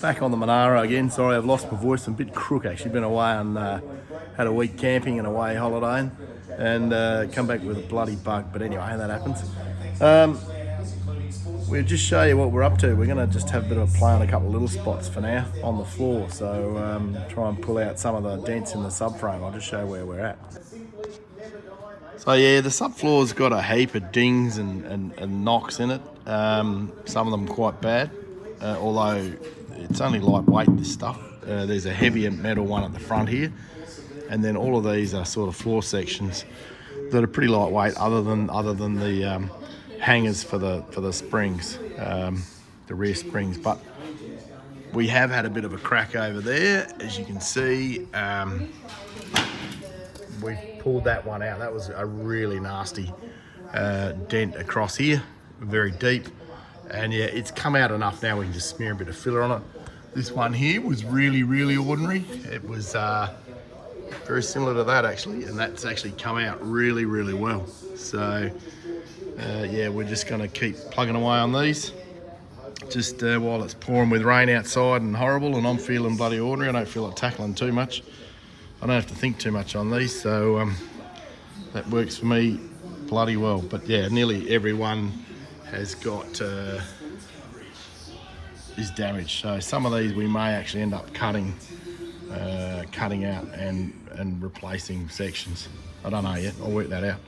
Back on the Monaro again. Sorry, I've lost my voice. I'm a bit crook actually. Been away on, had a week camping and away holidaying, and come back with a bloody bug. But anyway, that happens. We'll just show you what we're up to. We're going to just have a bit of a play on a couple of little spots for now on the floor. So try and pull out some of the dents in the subframe. I'll just show you where we're at. So yeah, the subfloor's got a heap of dings and knocks in it. Some of them quite bad, although it's only lightweight, this stuff. There's a heavier metal one at the front here, and then all of these are sort of floor sections that are pretty lightweight, other than the hangers for the springs, the rear springs. But we have had a bit of a crack over there, as you can see. We pulled that one out. That was a really nasty dent across here, very deep. And yeah, it's come out enough now we can just smear a bit of filler on it. This one here was really, really ordinary. It was very similar to that actually, and that's actually come out really, really well. So yeah, we're just gonna keep plugging away on these. Just while it's pouring with rain outside and horrible, and I'm feeling bloody ordinary. I don't feel like tackling too much. I don't have to think too much on these, so that works for me bloody well. But yeah, nearly everyone has got is damaged. So some of these we may actually end up cutting out and replacing sections. I don't know yet. I'll work that out.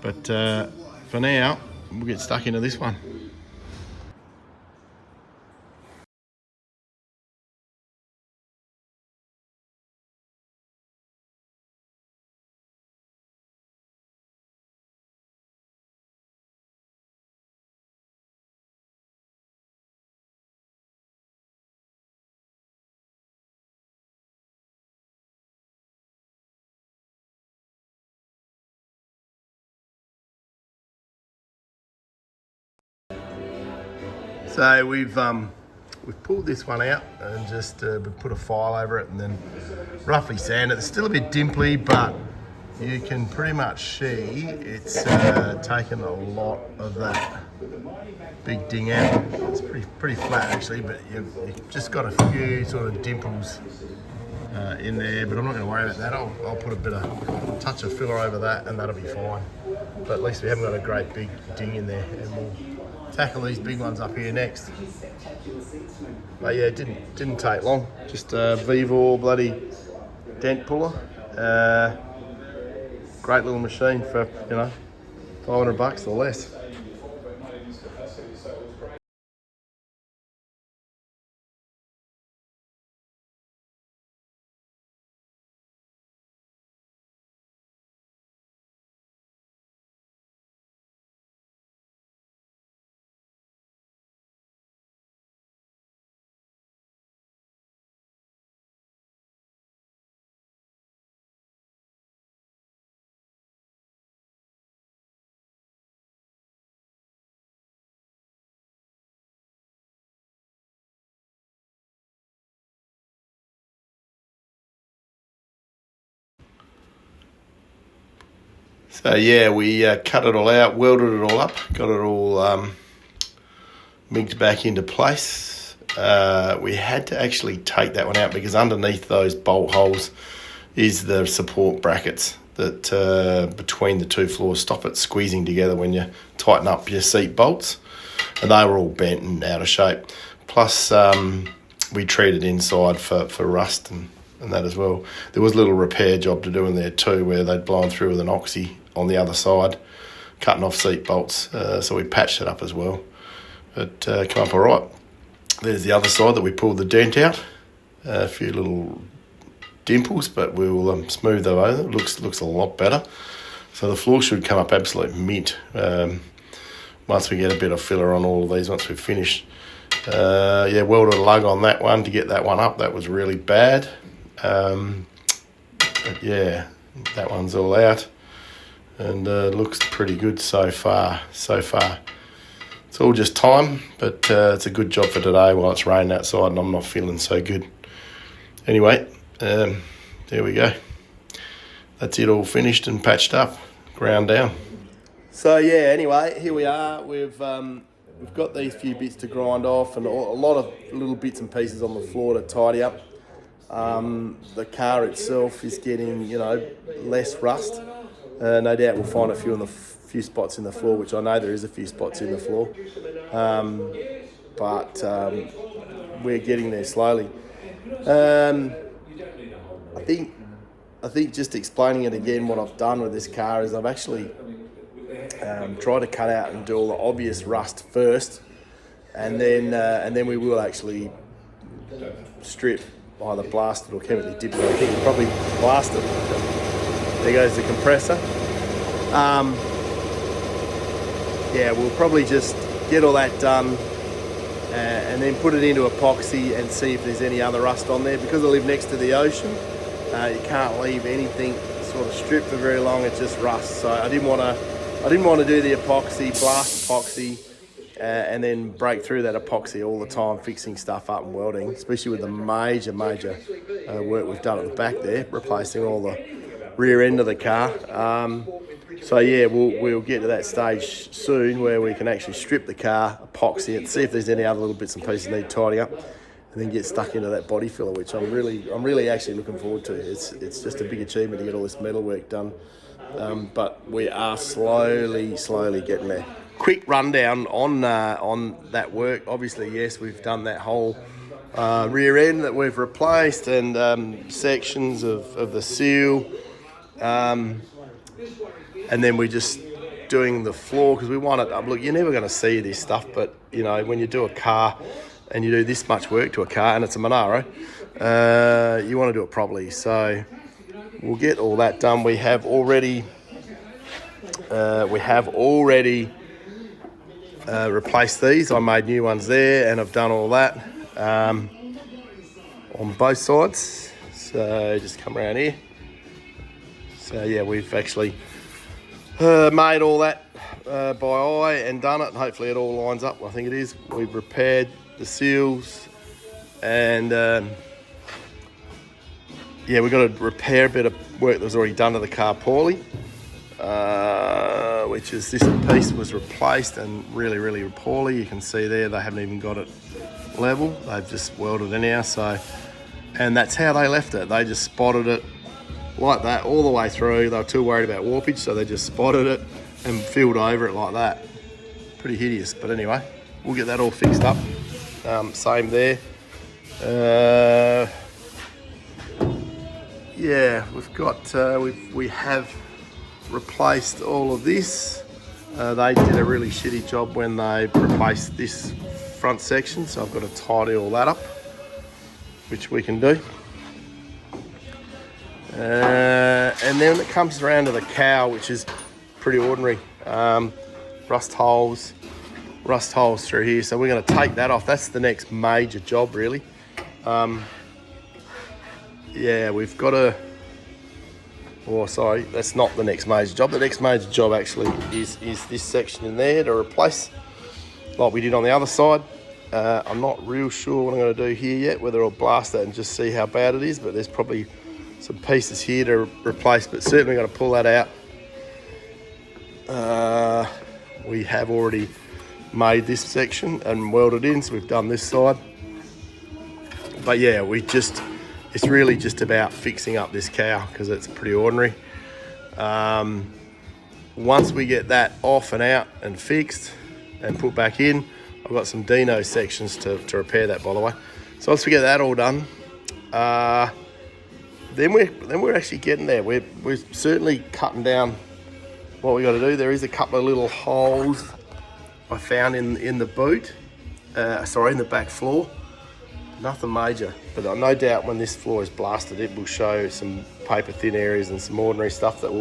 But for now, we'll get stuck into this one. So we've pulled this one out and just we put a file over it and then roughly sand it. It's still a bit dimply, but you can pretty much see it's taken a lot of that big ding out. It's pretty flat actually, but you've just got a few sort of dimples in there, but I'm not going to worry about that. I'll put a touch of filler over that and that'll be fine. But at least we haven't got a great big ding in there, and we'll tackle these big ones up here next. But yeah, it didn't take long. Just a Vevor bloody dent puller. Great little machine for, you know, $500 or less. So yeah, we cut it all out, welded it all up, got it all migged back into place. We had to actually take that one out because underneath those bolt holes is the support brackets that between the two floors stop it squeezing together when you tighten up your seat bolts, and they were all bent and out of shape. Plus we treated inside for rust and that as well. There was a little repair job to do in there too, where they'd blown through with an oxy on the other side, cutting off seat bolts, so we patched it up as well. But come up all right. There's the other side that we pulled the dent out, a few little dimples, but we'll smooth them over. It looks a lot better. So the floor should come up absolute mint once we get a bit of filler on all of these once we've finished. Yeah, welded a lug on that one to get that one up. That was really bad. But yeah, that one's all out, and looks pretty good so far. It's all just time, but it's a good job for today while it's raining outside and I'm not feeling so good. Anyway, there we go. That's it, all finished and patched up, ground down. So yeah, anyway, here we are. We've we've got these few bits to grind off and a lot of little bits and pieces on the floor to tidy up. The car itself is getting, you know, less rust. No doubt we'll find a few spots in the floor, which I know there is a few spots in the floor. But we're getting there slowly. I think just explaining it again, what I've done with this car is I've actually tried to cut out and do all the obvious rust first, and then we will actually strip, either blasted or chemically dipped. I think we'll probably blast it. There goes the compressor. Yeah, we'll probably just get all that done and then put it into epoxy and see if there's any other rust on there. Because I live next to the ocean, you can't leave anything sort of stripped for very long. It just rusts. So I didn't want to do the epoxy, blast epoxy, and then break through that epoxy all the time, fixing stuff up and welding, especially with the major work we've done at the back there, replacing all the rear end of the car. So yeah, we'll get to that stage soon where we can actually strip the car, epoxy it, see if there's any other little bits and pieces need tidying up, and then get stuck into that body filler, which I'm really actually looking forward to. It's just a big achievement to get all this metal work done, but we are slowly getting there. Quick rundown on that work. Obviously, yes, we've done that whole rear end that we've replaced, and sections of the seal, and then we're just doing the floor because we want it. Look, you're never going to see this stuff, but you know, when you do a car and you do this much work to a car, and it's a Monaro, you want to do it properly. So we'll get all that done. We have already replaced these. I made new ones there, and I've done all that on both sides. So just come around here. So yeah, we've actually made all that by eye and done it, and hopefully it all lines up. I think it is. We've repaired the seals, and yeah, we've got to repair a bit of work that was already done to the car poorly, which is this piece was replaced and really poorly. You can see there they haven't even got it level. They've just welded anyhow. So, and that's how they left it. They just spotted it like that all the way through. They were too worried about warpage, so they just spotted it and filled over it like that. Pretty hideous, but anyway, we'll get that all fixed up. Same there. Yeah, we've got we have replaced all of this. They did a really shitty job when they replaced this front section, so I've got to tidy all that up, which we can do. And then when it comes around to the cow, which is pretty ordinary, rust holes through here. So we're going to take that off. That's the next major job, really. Yeah, we've got to... Oh, sorry, that's not the next major job. The next major job actually is this section in there to replace, like we did on the other side. I'm not real sure what I'm going to do here yet, whether I'll blast that and just see how bad it is, but there's probably some pieces here to replace, but certainly got to pull that out. We have already made this section and welded in, so we've done this side. But yeah, it's really just about fixing up this cow because it's pretty ordinary. Once we get that off and out and fixed and put back in, I've got some Dino sections to repair that, by the way. So once we get that all done, then we're actually getting there. We're certainly cutting down what we got to do. There is a couple of little holes I found in the boot, in the back floor. Nothing major, but no doubt when this floor is blasted, it will show some paper thin areas and some ordinary stuff that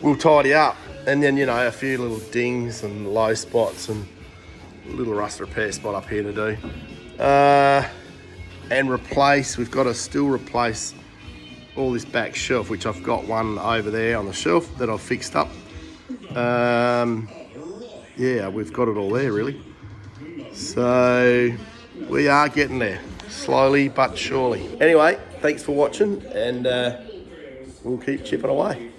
we'll tidy up. And then, you know, a few little dings and low spots and a little rust repair spot up here to do. And we've got to still replace all this back shelf, which I've got one over there on the shelf that I've fixed up. Yeah, we've got it all there really. So we are getting there, slowly but surely. Anyway, thanks for watching, and we'll keep chipping away.